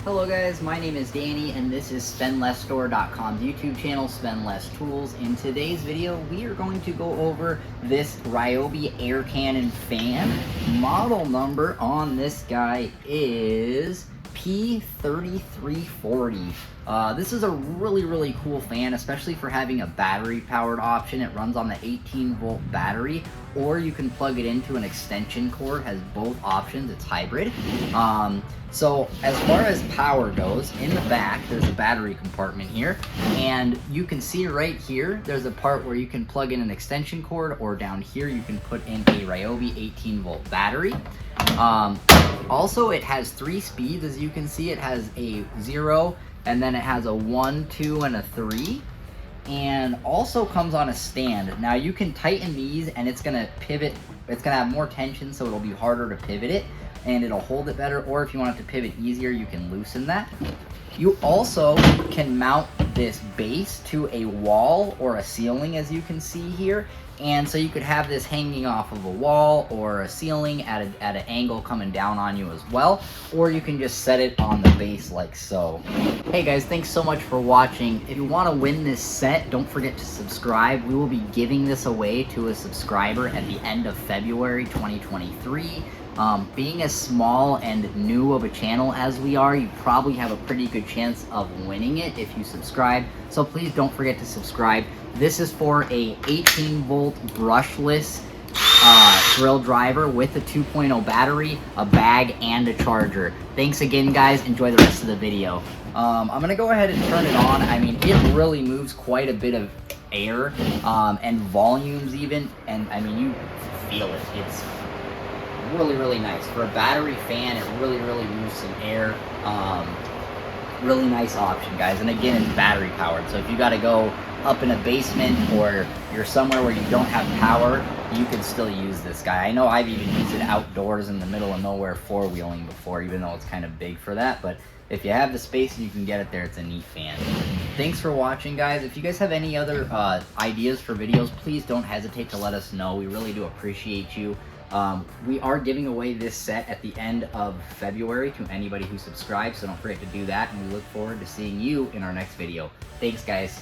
Hello guys, my name is Danny and this is SpendLessStore.com's YouTube channel, Spend Less Tools. In today's video, we are going to go over this Ryobi Air Cannon Fan. Model number on this guy is P3340. This is a really cool fan, especially for having a battery powered option. It runs on the 18-volt battery, or you can plug it into an extension cord. Has both options. It's hybrid. So as far as power goes, in the back there's a battery compartment here, and you can see right here there's a part where you can plug in an extension cord, or down here you can put in a Ryobi 18-volt battery. Also, it has 3 speeds. As you can see, it has a 0, and then it has a 1, 2, and a 3, and also comes on a stand. Now you can tighten these and it's gonna pivot. It's gonna have more tension, so it'll be harder to pivot it, and it'll hold it better. Or if you want it to pivot easier, you can loosen that. You also can mount this base to a wall or a ceiling, as you can see here. And so you could have this hanging off of a wall or a ceiling at an angle coming down on you as well. Or you can just set it on the base like so. Hey guys, thanks so much for watching. If you want to win this set, don't forget to subscribe. We will be giving this away to a subscriber at the end of February 2023. Being as small and new of a channel as we are, you probably have a pretty good chance of winning it if you subscribe. So please don't forget to subscribe. This is for a 18-volt brushless drill driver with a 2.0 battery, a bag, and a charger. Thanks again, guys. Enjoy the rest of the video. I'm going to go ahead and turn it on. I mean, it really moves quite a bit of air and volumes even. And I mean, you feel it. It's really nice. For a battery fan, it really moves some air. Really nice option, guys. And again, it's battery powered, so if you got to go up in a basement or you're somewhere where you don't have power, you can still use this guy. I know I've even used it outdoors in the middle of nowhere four-wheeling before, even though it's kind of big for that. But if you have the space and you can get it there, it's a neat fan. Thanks for watching, guys. If you guys have any other ideas for videos, please don't hesitate to let us know. We really do appreciate you. We are giving away this set at the end of February to anybody who subscribes, so don't forget to do that, and we look forward to seeing you in our next video. Thanks, guys.